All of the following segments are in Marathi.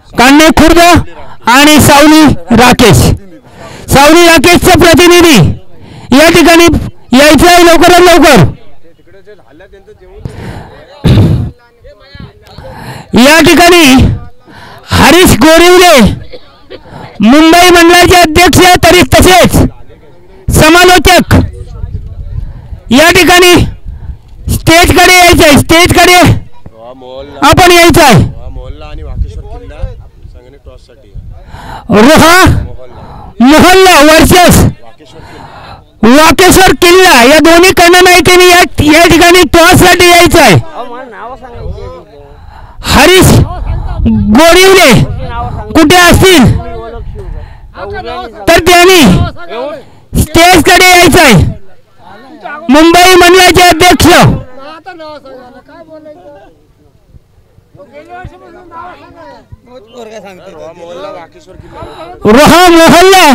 कान्हे खुर्द आणि सावली राकेश चे प्रतिनिधी या ठिकाणी यायचं आहे लवकरात लवकर। या ठिकाणी हरीश गोरिवले मुंबई मंडळाचे अध्यक्ष तरी तसेच समालोचक या ठिकाणी स्टेजकडे यायचं आहे, स्टेजकडे आपण यायचं आहे। रोहा मोहल्ला वर्सेस वाकेश्वर किल्ला या दोन्ही नायकांनी या ठिकाणी टॉससाठी यायचं आहे। हरीश गोरिवले कुठे असतील तर त्यांनी स्टेजकडे यायचं आहे। मुंबई मंडळाचे अध्यक्ष रोहा मोहल्ला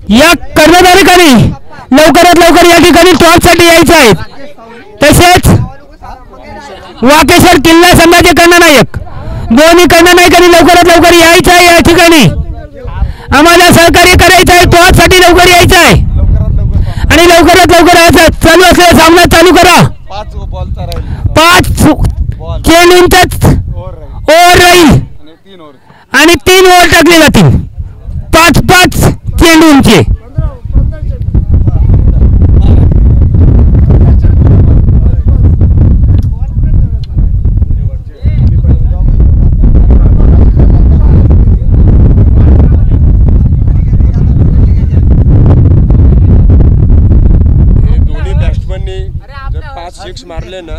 या कर्णधारांनी लवकरात लवकर या ठिकाणी टॉससाठी यायचं आहे। तसेच वाकेश्वर किल्ला संघाचे कर्णनायक दोन्ही कर्णनायकांनी लवकरात लवकर यायचं आहे। या ठिकाणी आम्हाला सहकार्य करायचं आहे, टॉससाठी लवकर यायचं आहे आणि लवकरात लवकर चालू असलेला सामना चालू करा। 5 चेंडूंचाच ओव्हर राहील आणि 3 ओव्हर टाकले जातील 5-5 चेंडूंचे। सिक्स मारले ना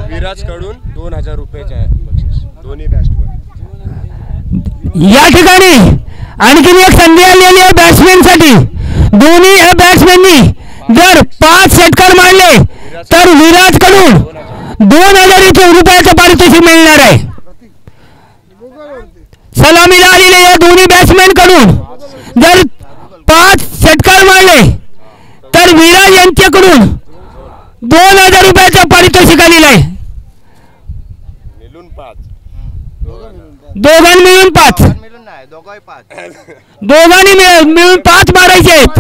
विराज कडून 2000 रुपयाचे आहे बक्षीस दोन्ही बॅट्समन। या ठिकाणी आणखी एक संधी आलेली आहे बॅट्समॅन साठी। दोन्ही ह्या बॅट्समॅननी जर 5 षटकार मारले तर विराज कडून 2000 रुपयाचं पारितोषिक मिळणार आहे। सलामीला आलेले या दोन्ही बॅट्समॅन कडून जर 5 षटकार मारले तर विराज यांच्याकडून 2000 रुपयाचं पारितोषिक आलेलं आहे। दोघांनी मिळून 5 दोघांनी मिळून 5 मारायचे आहेत।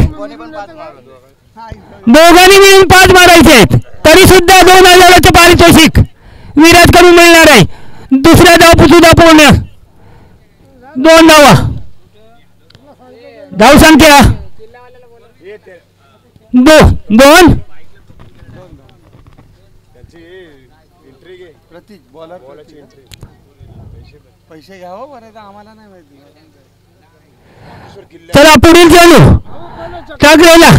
दोघांनी मिळून 5 मारायचे आहेत तरी सुद्धा 2000चं पारितोषिक विराज कडून मिळणार आहे। दुसऱ्या धाव सुद्धा पूर्ण 2 धावा धाव संख्या 2 पैसे घ्यावं बरं आम्हाला नाही माहिती। चला पुढील चेंडू टाकलेला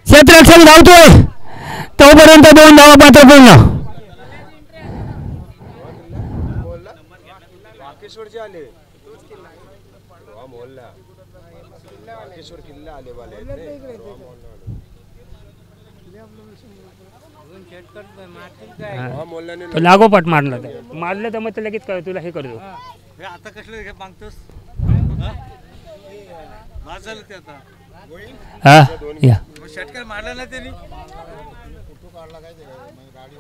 क्षेत्ररक्षक धावतोय तोपर्यंत 2 धावा मात्र पूर्ण। लागोपाठ मारलं तर मग लगेच तुला हे करतो। आता कसलं मागतोस षटकार मारला ना त्यांनी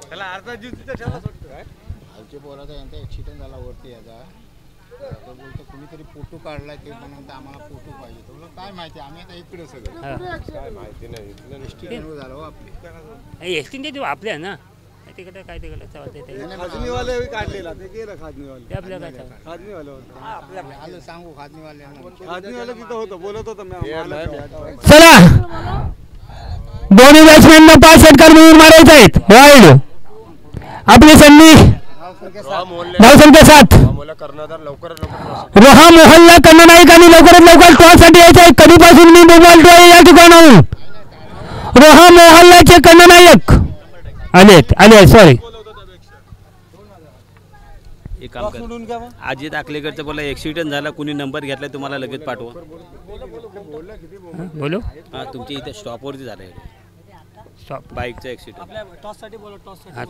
त्याला अर्धा जीव तिथे ठेवला यांचा ऍक्सिडेंट झाला वरती याचा बोलतो कुणीतरी फोटो काढला ते म्हणून आम्हाला फोटो पाहिजे काय माहिती आम्ही आता इकडे सगळं काय माहिती नाही झालं आपली एसटी देऊ आपल्या ना तिकडे काय तिकडे खाजनीवाले काढलेला ते गेलं खाजनीवाले आपल्या काय खाजनीवाले होतं सांगू खाजनीवाले तिथं होतं बोलत होतं चला दोन्ही बॅट्समॅनना 5 षटकार मिळून मारायचे आहेत। वाईड आपली संधी धावसंख्या 7 रोहा मोहल्ला कर्णनायकांनी लवकरात लवकर टॉससाठी यायचं आहे। कधीपासून मी बोलतोय या ठिकाणाहून रोहा मोहल्ल्याचे कर्णनायक आले सॉरी एक काम कर अजित आकलेकरचं बोला ॲक्सिडेंट झाला कुणी नंबर घेतला तुम्हाला लगेच पाठवा। बोलो तुमच्या इथे स्टॉपवरती झालं स्टॉप बाईकचा ॲक्सिडेंट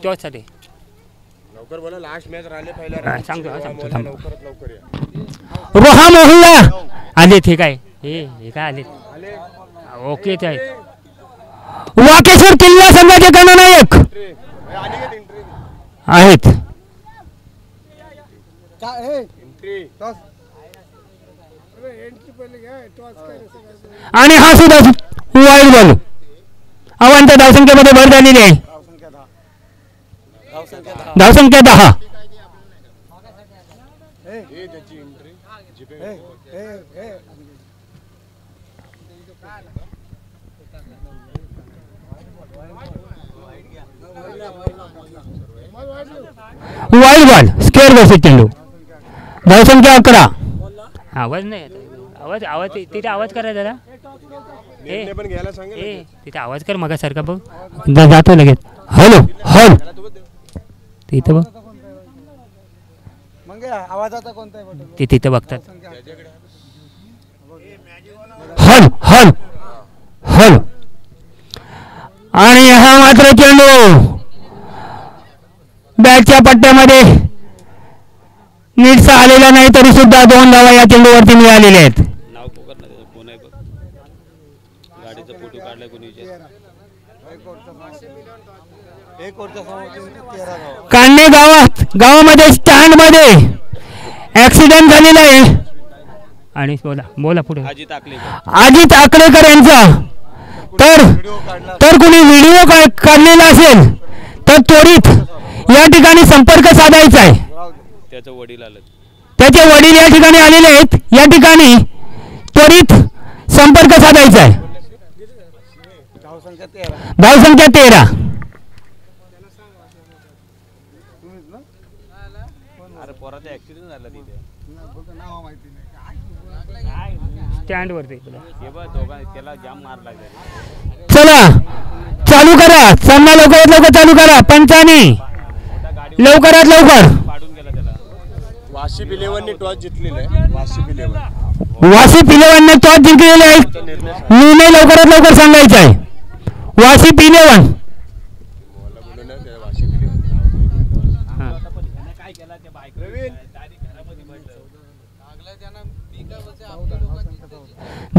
टॉससाठी लवकर बोला लास्ट मॅच राहिले पहिला सांगतो लवकर या। रोहा मोहल्ला आले ठीक आहे हे काय आले ओके आहे। वाकेश्वर किल्ला संघाचे कर्णनायक आहेत. आणि हा सुद्धा वाईड बॉल. अवांत धावसंख्येमध्ये भर झालेली आहे. धावसंख्या 10. वाईड बॉल स्क्वेअर बॉल चेंडू. धावसंख्या 11. आवाज नाही येत. आवाज आवाज तिथे आवाज करा जरा. पण घ्यायला सांगेल. तिथे आवाज कर मगासारखा बघ. जातो लगेच. हॅलो हॉल तिथं बघ. ते तिथं बघतात. Hall hall hall. आणि हा मात्र चेंडू बॅटच्या पट्ट्यामध्ये नीटसा आलेला नाही तरी सुद्धा 2 धावा या चेंडूवरती मिळालेल्या आहेत. नाव पोकर ना कोण आहे बघ. गाडीचा फोटो काढलाय कोणी विचार. कान्हे गावामध्ये स्टँड मध्ये ऍक्सिडेंट झालेला आहे. आणि बोला बोला पुढे. अजित आकलेकर यांचा तर कुणी व्हिडिओ काढलेला असेल तर त्वरित या ठिकाणी संपर्क साधायचा आहे. त्याचे वडील आले. त्याचे वडील या ठिकाणी आलेले आहेत. या ठिकाणी त्वरित संपर्क साधायचा आहे. धावसंख्या 13. स्टँड वरती चला चालू करा. सामना लवकरात लवकर चालू करा. पंचांनी लवकरात लवकर. वाशिप 11 ने टॉस जिंकलेला आहे. वाशिप 11 ने टॉस जिंकलेले आहे. निर्णय लवकरात लवकर सांगायचा आहे. वाशिप 11.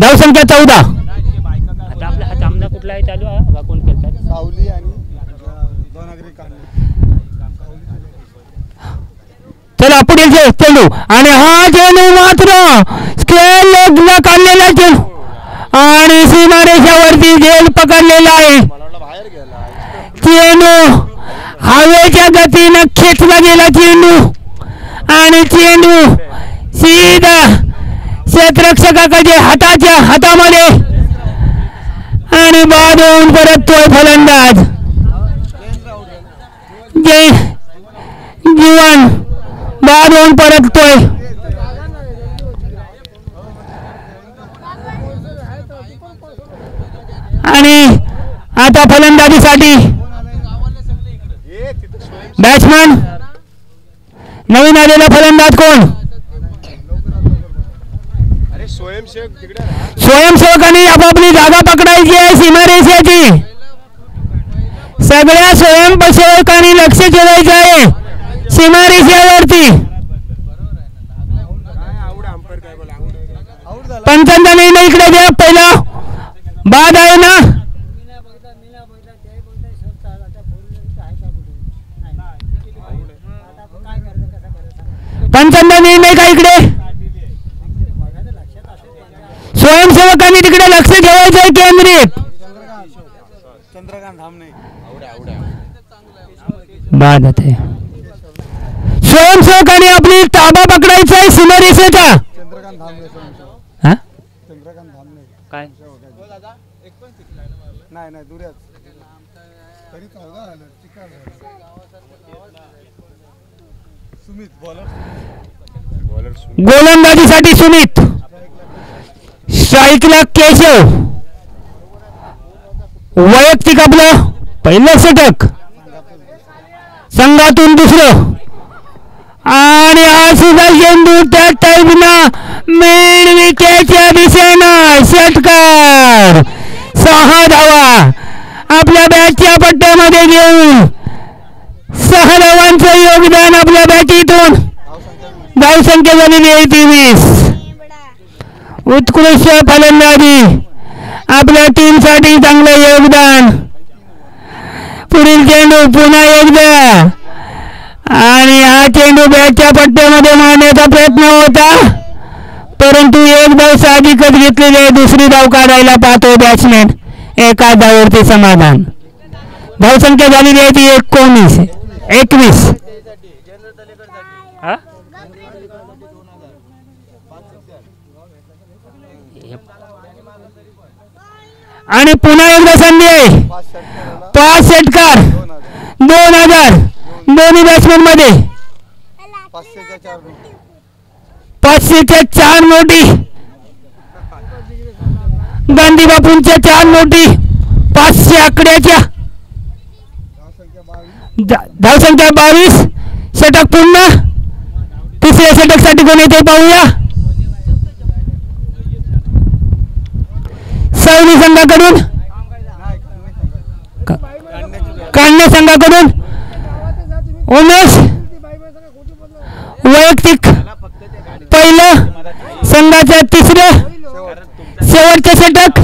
धावसंख्या 14. आता आपला हा सामना कुठला आहे चालू हा कोण खेळतात. सावली आणि चला पुढील चेंडू. आणि हा चेंडू मात्र स्क्वेअर लेगला काढलेला चेंडू आणि सीमारेषावरती झेल पकडलेला आहे. चेंडू हवेच्या गतीनं खेचला गेला चेंडू आणि चेंडू सीधा क्षेत्ररक्षकाच्या हातामध्ये आणि बाद होऊन परततोय फलंदाज जीवन. बाद होऊन परततोय. आणि आता फलंदाजीसाठी बॅट्समन नवीन आलेला फलंदाज कोण. स्वयंसेवकांनी आपापली जागा पकडायची आहे. सीमारेषेची सगळ्या स्वयंसेवकांनी लक्ष ठेवायचं आहे सीमारेषेवरती. पंचांचा निर्णय इकडे द्या. पहिला बाद आहे ना. पंचांचा निर्णय का इकडे. स्वयंसेवकांनी तिकडे लक्ष ठेवायचं आहे केंद्रित. बाद आहे. स्वयंसेवकांनी आपली ताबा पकडायचा आहे सीमारेषेचा. काय गोलंदाजीसाठी सुमित. स्ट्राईकला केशव. वैयक्तिक आपलं पहिलं षटक संघातून दुसरं. आणि हा सुद्धा चेंडू त्या टाईमना मेन विकेटच्या दिशेनं षटकार. 6 धावा आपल्या बॅटच्या पट्ट्यामध्ये घेऊन 6 धावांचं योगदान आपल्या बॅटीतून. धावसंख्या झालेली आहे 23. उत्कृष्ट फलंदाजी आपल्या टीमसाठी चांगलं योगदान. पुढील चेंडू पुन्हा एकदा आणि हा चेंडू बॅटच्या पट्ट्यामध्ये मारण्याचा प्रयत्न होता, परंतु एक धाव साहजिकच घेतलेली आहे. दुसरी धाव काढायला पाहतो बॅट्समॅन. एका धावावरती समाधान. धावसंख्या झालेली आहे ती 21. आणि पुन्हा एकदा संधी आहे. 5 षटकार 2000 दोन्ही बॅट्समॅन मध्ये. 500च्या 4 नोटी. गांधी बापूंच्या 4 नोटी 500 आकड्याच्या. धावसंख्या 22. षटक पुन्हा. तिसऱ्या षटकसाठी कोण येते पाहूया. सैनी संघाकडून काढणे संघाकडून उमेश. वैयक्तिक पहिलं संघाचं तिसरं शेवटचं षटक.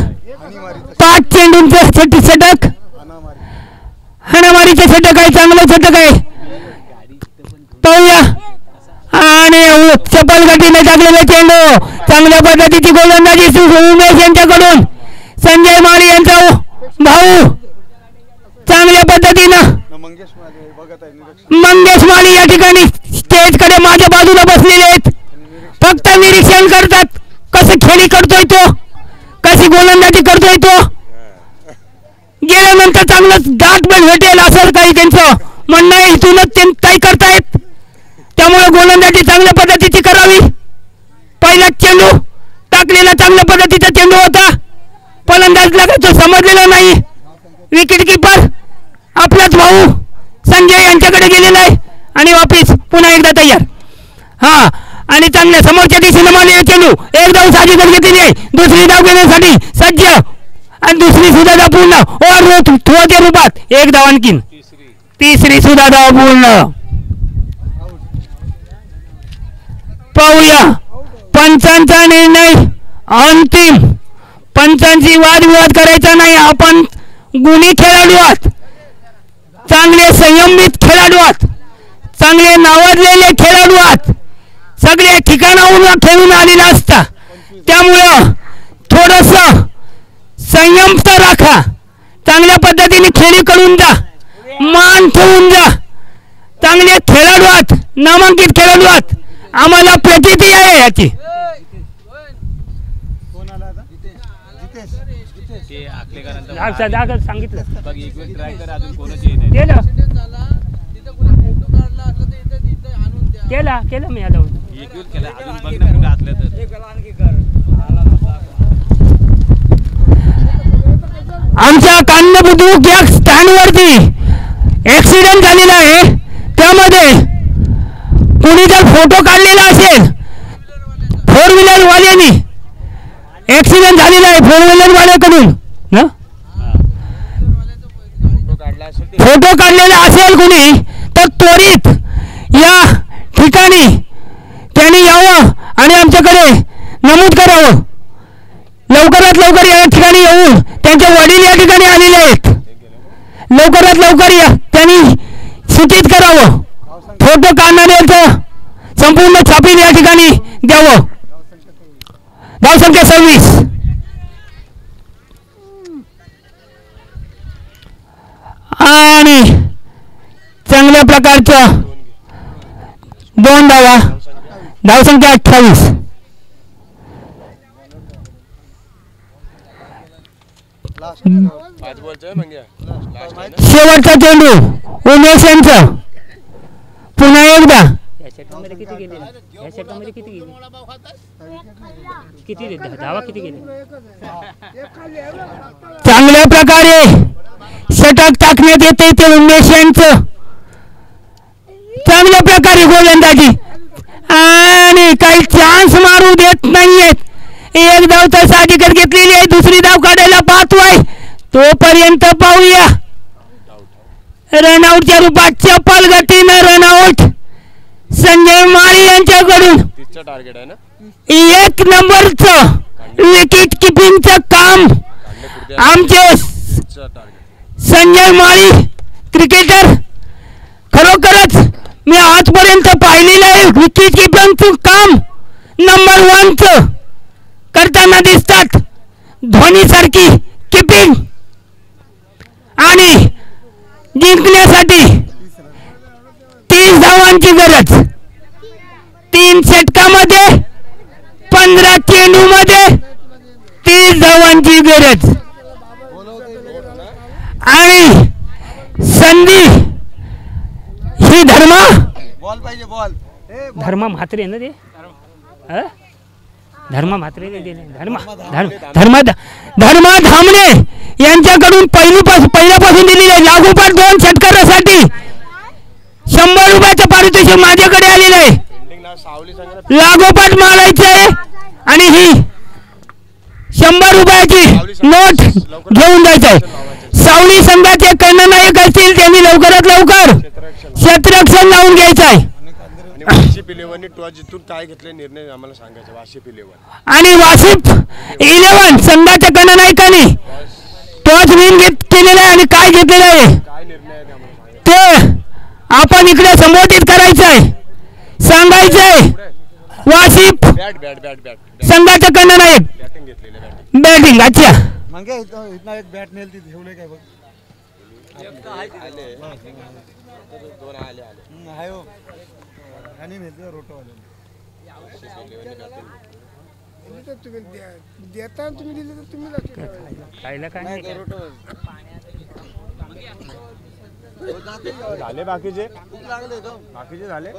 5 चेंडूंचं षटक. हाणामारीचे षटक आहे. चांगलं षटक आहे पाहूया. आणि चपल गतीने टाकलेले चेंडू. चांगल्या पद्धतीची गोलंदाजी उमेश यांच्याकडून. संजय माळी यांचा भाऊ चांगल्या पद्धतीनं. मंगेश माळी या ठिकाणी स्टेजकडे माझ्या बाजूला बसलेले आहेत. फक्त निरीक्षण करतात कसं खेळी करतोय तो, कशी गोलंदाजी करतोय तो. गेल्यानंतर चांगलंच गाठ पण भेटेल असं काही त्यांचं म्हणणं आहे. इथूनच ते तय करतायत. त्यामुळे गोलंदाजी चांगल्या पद्धतीची करावी. पहिला चेंडू टाकलेला चांगल्या पद्धतीचा चेंडू होता. फलंदाजला तो समजलेला नाही. विकेट किपर आपलाच भाऊ संजय यांच्याकडे गेलेला आहे आणि वापिस पुन्हा एकदा तयार. हा आणि चांगल्या समोरच्या दिशेने मारलेला चेंडू. एक धाव साहजिकच घेतलेली आहे. दुसरी धाव घेण्यासाठी सज्ज आणि दुसरी सुद्धा धाव पूर्ण. ओव्हर थ्रोच्या रूपात एक धाव आणखीन. तिसरी सुद्धा धाव पूर्ण. पाहूया पंचांचा निर्णय अंतिम. पंचांची वादविवाद करायचा नाही. आपण गुणी खेळाडू आहात. चांगले संयमित खेळाडू आहात. चांगले नावाजलेले खेळाडू आहात. सगळ्या ठिकाणाहून खेळून आलेला असता. त्यामुळं थोडस संयम तर राखा. चांगल्या पद्धतीने खेळी करून जा. मान ठेवून जा. चांगले खेळाडू आहात. नामांकित खेळाडू आहात. आम्हाला प्रचिती आहे याची. सांगितलं केलं मी आता आमच्या कान्यबुद्रुक या स्टँडवरती ऍक्सिडेंट झालेला आहे. त्यामध्ये कुणी जर फोटो काढलेला असेल 4 व्हीलर वाल्यांनी. ऍक्सिडेंट झालेला आहे 4 व्हीलर वाल्याकडून. फोटो काढलेला असेल कुणी तर त्वरित या ठिकाणी त्यांनी यावं आणि आमच्याकडे नमूद करावं. लवकरात लवकर या ठिकाणी येऊन त्यांचे वडील या ठिकाणी आलेले आहेत. लवकरात लवकर या त्यांनी सूचित करावं. फोटो काढणाऱ्याचं संपूर्ण छापील या ठिकाणी द्यावं. धावसंख्या 26. आणि चांगल्या प्रकारचं 2 धावा. धावसंख्या 28. शेवटचा चेंडू उमेश यांचा. पुन्हा एकदा चांगल्या प्रकारे षटक टाकण्यात येते ते उमेश यांचं. चांगल्या प्रकारे गोलंदाजी आणि काही चान्स मारू देत नाहीयेत. एक धाव तर साहजिकच घेतलेली आहे. दुसरी धाव काढायला पाहतोय. तोपर्यंत पाहूया रनआउटच्या रूपात चपल गतीनं रनआउट संजय माळी यांच्याकडून. 1 नंबरचं विकेट किपिंगचं काम आमचे संजय माळी क्रिकेटर खरोखरच मी आजपर्यंत पाहिलेलं आहे विकी कीपरचं काम नंबर 1चं करताना दिसतात. धोनीसारखी किपिंग आणि जिंकण्यासाठी 30 धावांची गरज. 3 षटकामध्ये 15 चेंडूमध्ये 30 धावांची गरज आणि संधी ही बॉल पाहिजे बॉल. धर्मा म्हात्रे ना ते धर्मा म्हात्रे धर्मा धामणे यांच्याकडून पहिल्यापासून दिलेले लागोपाठ 2 षटकारासाठी 100 रुपयाचं पारितोषिक माझ्याकडे आलेलं आहे. लागोपाठ मारायचं आहे आणि ही 100 रुपयाची नोट घेऊन जायचं आहे. सावली संघाचे कर्णनायक असतील त्यांनी लवकरात लवकर क्षेत्ररक्षण लावून घ्यायचं आहे. काय घेतले निर्णय आम्हाला सांगायचा. वाशिप 11 आणि वाशिप 11 संघाच्या कर्णनायकांनी टॉस विन केलेला आहे आणि काय घेतलेलं आहे काय निर्णय आहे ते आपण इकडे संबोधित करायचं आहे, सांगायचं आहे. वाशिप संघाचा कर्णनायक बॅटिंग घेतलेलं बॅटिंग. अच्छा मग इथं एक बॅट नेल ती ठेवले काय बघ. आहे हो आणि नेते रोटो आले. देता तुम्ही दिले तर तुम्ही खायला काय नाही झाले बाकीचे झाले.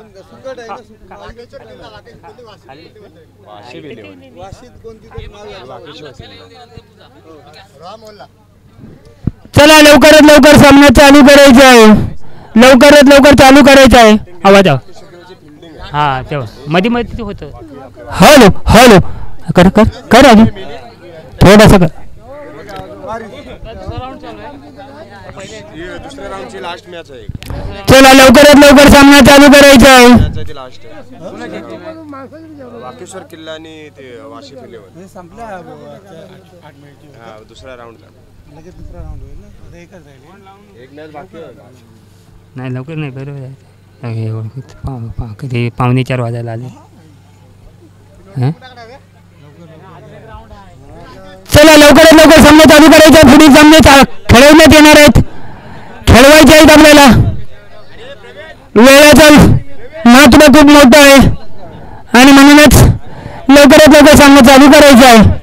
चला लवकरात लवकर सामना चालू करायचा आहे. लवकरात लवकर चालू करायचा आहे. आवाज हा तेव्हा मध्ये मध्ये होतं. हॅलो हॅलो कर कर कर अजून थोडासा कर. दुसऱ्या राऊंडची लास्ट मॅच आहे. चला लवकरात लवकर सामना चालू करायचा आहे. लास्ट वाकेश्वर किल्ला आणि ते वाशिप 11 संपल्या 8 दुसऱ्या राऊंडला लगेच दुसरा राऊंड होईल ना. एकच राहील. एक मॅच बाकी नाही लवकर नाही बरोबर आहे. कधी 3:45 वाजायला आले. चला लवकरात लवकर सामना चालू करायचा. पुढील सामने खेळवण्यात येणार आहेत, खेळवायचे आहेत आपल्याला. वेळाचा महत्त्व खूप मोठं आहे आणि म्हणूनच लवकरात लवकर सामना चालू करायचा आहे.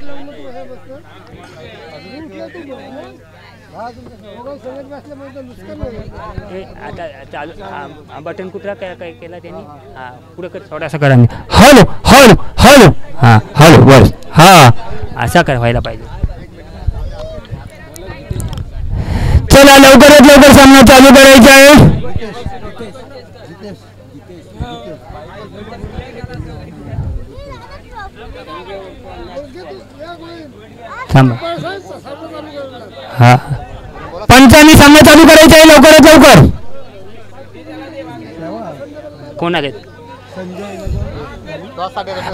आता चालू बटन कुठला काय केला त्यांनी. हा पुढे कर थोडासा करा. हॅलो हॅलो हॅलो हां हॅलो बस हां असा कर व्हायला पाहिजे. चला लवकरात लवकर सामना चालू करायचा आहे. हा पंचांनी सामना चालू करायचा आहे लवकरात लवकर. कोण आले.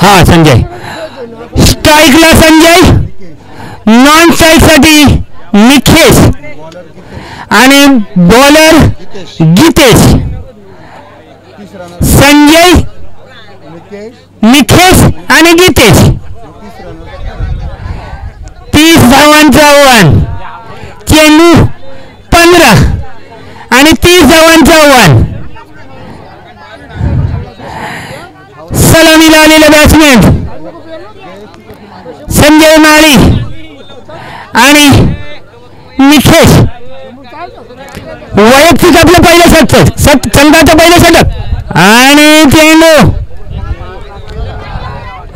हा संजय स्ट्राईकला संजय, नॉन स्ट्राईक साठी निखेश आणि बॉलर गीतेश. संजय निखेश आणि गीतेश. 30 धावांचा आव्हान. चेंडू 15 आणि 30 धावांचा आव्हान. सलामीला आलेले बॅट्समॅन संजय माळी आणि निखेश. वैयक्तिक आपलं पहिलं षटक संघाचं पहिलं षटक आणि चेंडू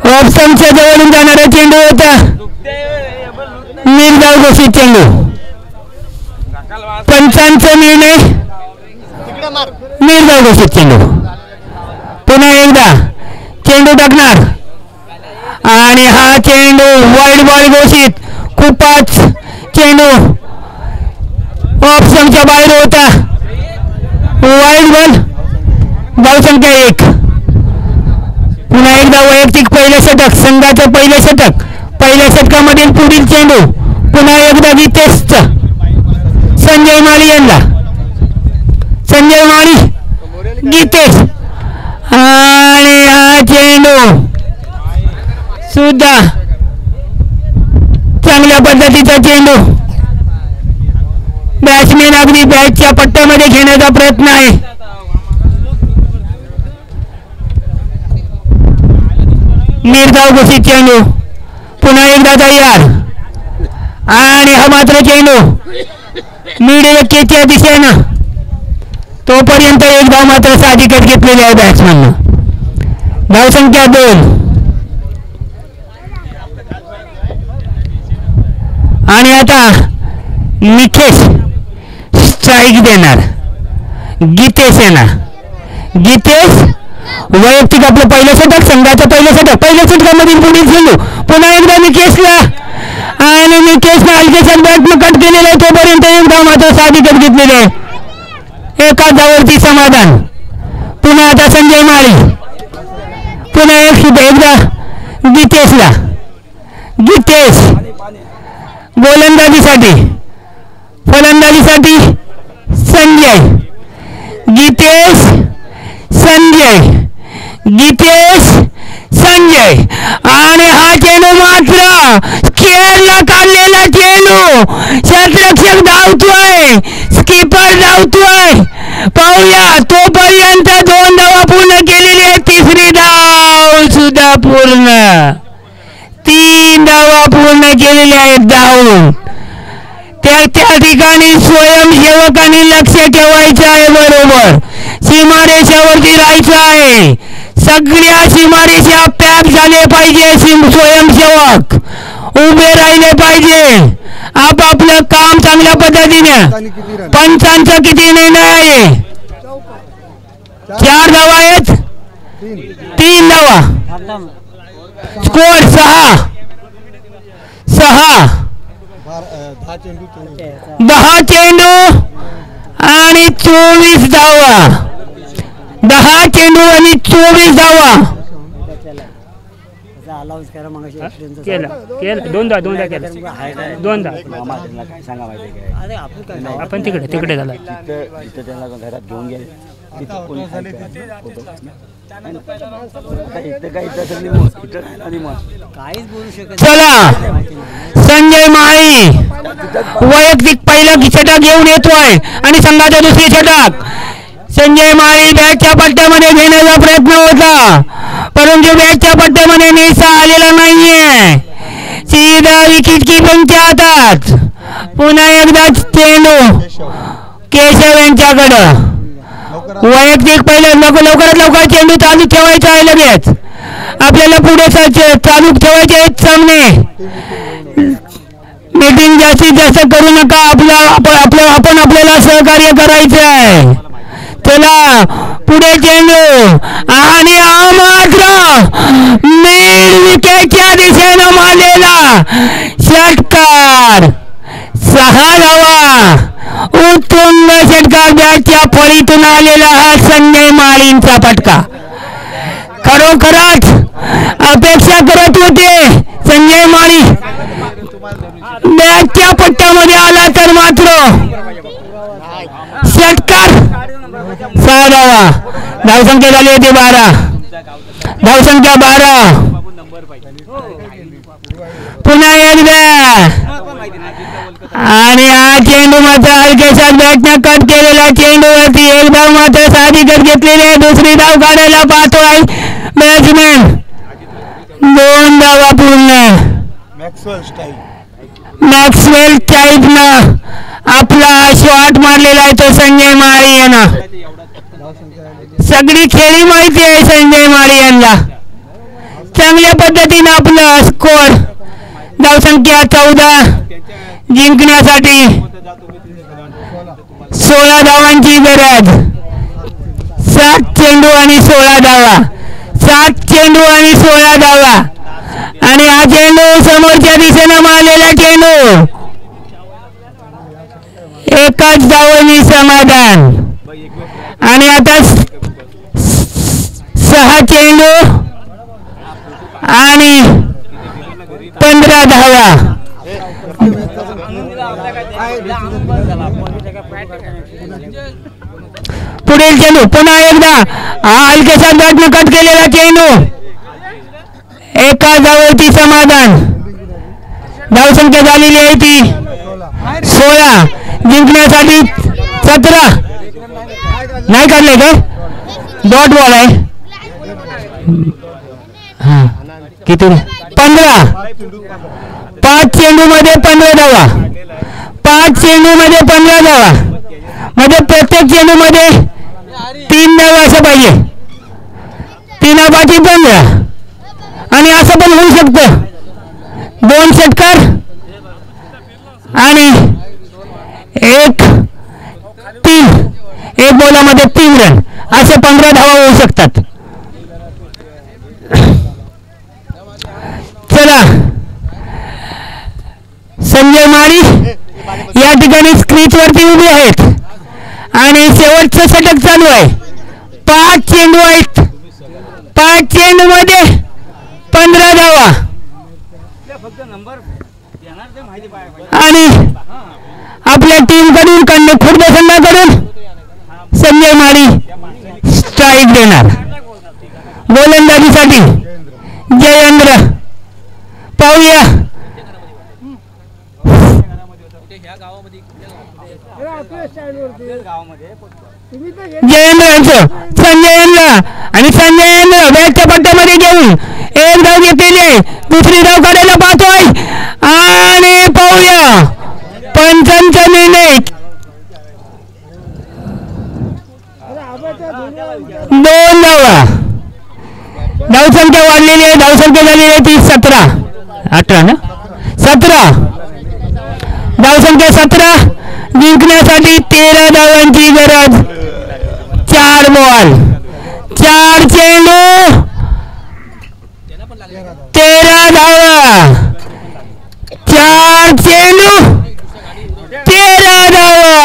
ऑप्शनच्या जवळून जाणारा चेंडू होता. निर्धाव घोषित चेंडू. पंचांचा निर्णय निर्धाव घोषित चेंडू. पुन्हा एकदा चेंडू टाकणार आणि हा चेंडू वाईड बॉल घोषित. खूपच चेंडू ऑप्शनच्या बाहेर होता. Wide ball. धावसंख्या 1. पुन्हा एकदा वैयक्तिक पहिलं षटक संघाचं पहिलं षटक. पहिल्या षटकामधील पुढील चेंडू पुन्हा एकदा गीतेशचा संजय माळी यांना. संजय माळी गीतेश आणि हा चेंडू सुद्धा चांगल्या पद्धतीचा चेंडू बॅट्समॅन अगदी बॅटच्या पट्ट्यामध्ये घेण्याचा प्रयत्न आहे. निर्धाव घोषित चेंडू पुन्हा एकदा तयार आणि हा मात्र चेंडू मिडविकेटच्या दिशेनं तोपर्यंत एक धाव मात्र साहजिकच घेतलेली आहे बॅट्समॅननं. धावसंख्या 2 आणि आता निकेश स्ट्राईक देणार. गीतेश येणार. गीतेश वैयक्तिक आपलं पहिलं षटक संघाचं पहिलं षटकामधील पुढील चेंडू पुन्हा एकदा निकेशला आणि निकेशनं हलकेशात बॅटनं कट केलेलं आहे तोपर्यंत एक धाव मात्र साहजिकच घेतलेली आहे. एका धावावरती समाधान. पुन्हा आता संजय माळी पुन्हा एकदा गीतेशला. गीतेश गोलंदाजीसाठी फलंदाजीसाठी संजय. गीतेश संजय आणि हा चेंडू मात्र खेळला काढलेला चेंडू. क्षेत्ररक्षक धावतोय, स्कीपर धावतोय. पाहूया तोपर्यंत 2 धावा पूर्ण केलेली आहे. तिसरी धाव सुद्धा पूर्ण. 3 धावा पूर्ण केलेल्या आहेत धावून. त्या ठिकाणी स्वयंसेवकांनी लक्ष ठेवायचं आहे. बरोबर सीमारेषावरती राहायचं आहे. सगळ्या सीमारेषा पॅक झाले पाहिजे. स्वयंसेवक उभे राहिले पाहिजे. आपापलं काम चांगल्या पद्धतीने. पंचांचा किती निर्णय आहे? 4 धावा आहेत. 3 धावा. स्कोर 6 10 चेंडू आणि 24 धावा. 10 चेंडू आणि 24 धावा. आपण तिकडे झाला. चला संजय माळी वैयक्तिक पहिला षटक घेऊन येतोय आणि संघाचा दुसरी षटक. संजय माळी बॅटच्या पट्ट्यामध्ये घेण्याचा प्रयत्न होता परंतु बॅटच्या पट्ट्यामध्ये नेसा आलेला नाहीये. सीधा विकेट किपरच्या हातात. पुन्हा एकदा चेंडू केशव यांच्याकडं. वैयक्तिक पहिले लवकरात लवकर चेंडू चालू ठेवायचा आहे. लगेच आपल्याला पुढे चालू ठेवायचे आहेत सामने. मीटिंग जास्तीत जास्त करू नका. आपण आपल्याला सहकार्य करायचं आहे. चला पुढे चेंडू आणि हा मात्र मिड विकेटच्या दिशेनं मारलेला षटकार. 6 धावा. उत्तुंग षटकार बॅटच्या फळीतून आलेला हा संजय माळींचा फटका. खरोखरच अपेक्षा करत होते संजय माळी बॅटच्या पट्ट्यामध्ये आला तर मात्र षटकार. 6 धावा. धावसंख्या झाली होती 12. धावसंख्या 12. पुन्हा एकदा आणि हा चेंडू मात्र हलकेशात बॅटनं कट केलेला चेंडूवरती एक धाव मात्र साहजिकच घेतलेली आहे. दुसरी धाव काढायला पाहतोय बॅट्समॅन. 2 धावा पूर्ण. मॅक्सवेल टाईपनं आपला शॉट मारलेला आहे तो संजय माळी यांना. सगळी खेळी माहिती आहे संजय माळी यांना. चांगल्या पद्धतीनं आपलं स्कोर. धावसंख्या 14 जिंकण्यासाठी 16 धावांची गरज. 7 चेंडू आणि 16 धावा. 7 चेंडू आणि 16 धावा आणि हा चेंडू समोरच्या दिशेनं मारलेला चेंडू. एकच धावांनी समाधान. आणि आता 6 चेंडू आणि 15 धावा. पुढील चेंडू पुन्हा एकदा हलकेसा बॅटने कट केलेला चेंडू एका धावेवरती समाधान. धावसंख्या झालेली आहे ती 16. जिंकण्यासाठी 17 नाही काढले काय डॉट बॉल आहे. हा किती 15. 5 चेंडू मध्ये 15 धावा. 5 चेंडू मध्ये 15 धावा म्हणजे प्रत्येक चेंडू मध्ये 3 धावा असं पाहिजे. 3 15 आणि असं पण होऊ शकतं 2 षटकार आणि 1 बॉलामध्ये 3 रन असे 15 धावा होऊ शकतात. चला संजय माळी या ठिकाणी स्क्रीच वरती उभे आहेत आणि शेवटचं षटक चालू आहे. 5 चेंडू आहेत. 5 चेंडू मध्ये 15 धावा आणि आपल्या टीम कडून खुर्द संघाकडून संजय माळी स्ट्राईक देणार. गोलंदाजीसाठी जयेंद्र पाहूया. जयेंद्र संजयेंद्र आणि संजयेंद्र बॅटच्या पट्ट्यामध्ये घेऊन 1 धाव घेतलेली. दुसरी धाव काढायला पाहतोय आणि पाहूया पंचांचा निर्णय 2 धावा. धावसंख्या वाढलेली आहे. धावसंख्या झालेली आहे ती 17 18 ना 17. धावसंख्या 17. जिंकण्यासाठी 13 धावांची गरज. 4 बॉल 4 चेंडू 13 धावा. 4 चेंडू 13 धावा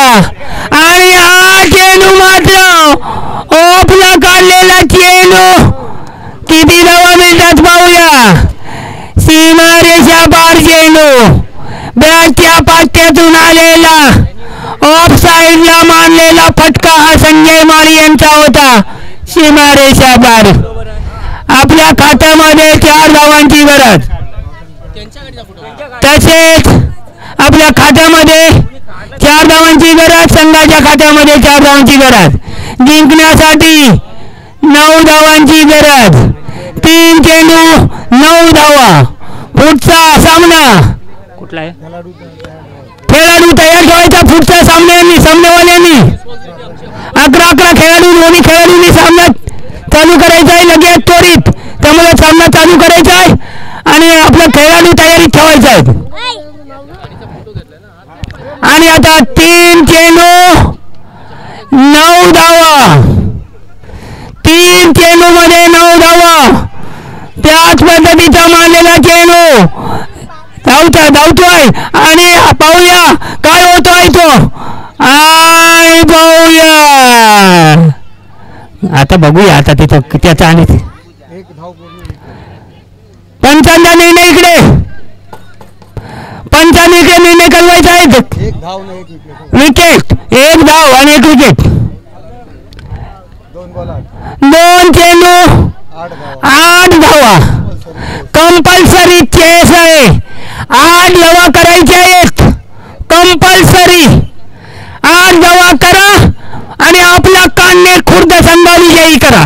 आणि हा चेंडू मात्र ऑफला काढलेला चेंडू. किती धावा मिळतात पाहूया. सीमारेषा पार चेंडू बॅटच्या पाट्यातून आलेला ऑफ साइडला मारलेला फटका हा संजय माळी यांचा होता. सीमारेषा पार. आपल्या खात्यामध्ये 4 धावांची गरज. तसेच आपल्या खात्यामध्ये 4 धावांची गरज. संघाच्या खात्यामध्ये 4 धावांची गरज. जिंकण्यासाठी 9 धावांची गरज. 3 चेंडू 9 धावा. पुढचा सामना कुठला आहे. खेळाडू तयार ठेवायचा. पुढच्या सामनेवाल्यांनी 11 खेळाडू दोन्ही खेळाडूंनी सामना चालू करायचा आहे लगेच त्वरित. त्यामुळे सामना चालू करायचा आहे आणि आपला खेळाडू तयारीत ठेवायचा आहे. आणि आता 3 चेंडू 9 धावा. 3 चेंडू मध्ये 9 धावा. त्याच पद्धतीचा मारलेला चेंडू धावतोय आणि पाहूया काय होतोय तो. आय पाहूया आता बघूया आता तिथं त्याचा आणि पंचांचा निर्णय इकडे. पंचांनी इकडे निर्णय कळवायचा आहे. विकेट 1 धाव आणि 1 विकेट. 2 चेंडू 8 धावा. कंपल्सरी चेस आहे. 8 धावा करायच्या आहेत. कंपल्सरी 8 धावा करा आणि आपला कान्हे खुर्द संघ विजयी करा.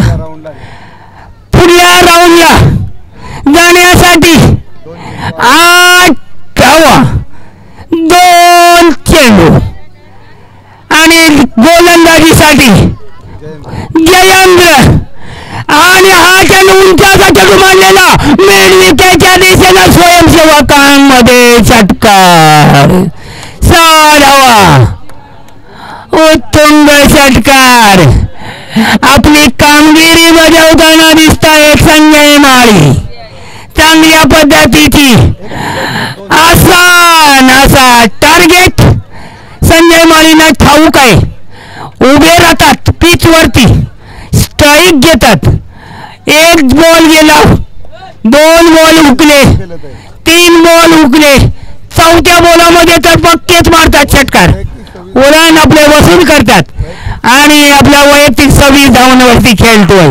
पुढल्या राऊंडला जाण्यासाठी 8 धावा 2 चेंडू आणि गोलंदाजीसाठी जयेंद्र आणि हा चेंडू उंचाचा चेंडू मारलेला मेळविक्याच्या दिशेला स्वयंसेवकांमध्ये षटकार. 6 धावा. उत्तुंग षटकार. आपली कामगिरी बजावताना दिसताय संजय माळी. चांगल्या पद्धतीची आसान असा टार्गेट संजय माळींना ठाऊक आहे. उभे राहतात पिच वरती. स्ट्राईक घेतात. 1 बॉल गेला. 2 बॉल हुकले. 3 बॉल हुकले. 4थ्या बॉलामध्ये तर पक्केच मारतात षटकार. उडाण आपले वसूल करतात आणि आपल्या वैयक्तिक 26 धावांवरती खेळतोय.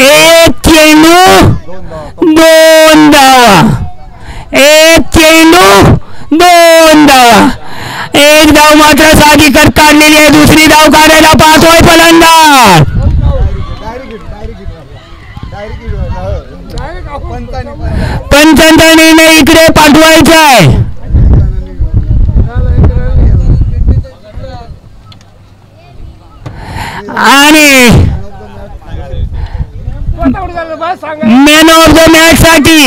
एक चेंडू 2 धावा. एक चेंडू 2 धावा. एक धाव मात्र साहजिकच काढलेली आहे. दुसरी धाव काढायला पाहतोय फलंदाज. पंचांचा निर्णय इकडे पाठवायचा आहे. आणि मॅन ऑफ द मॅच साठी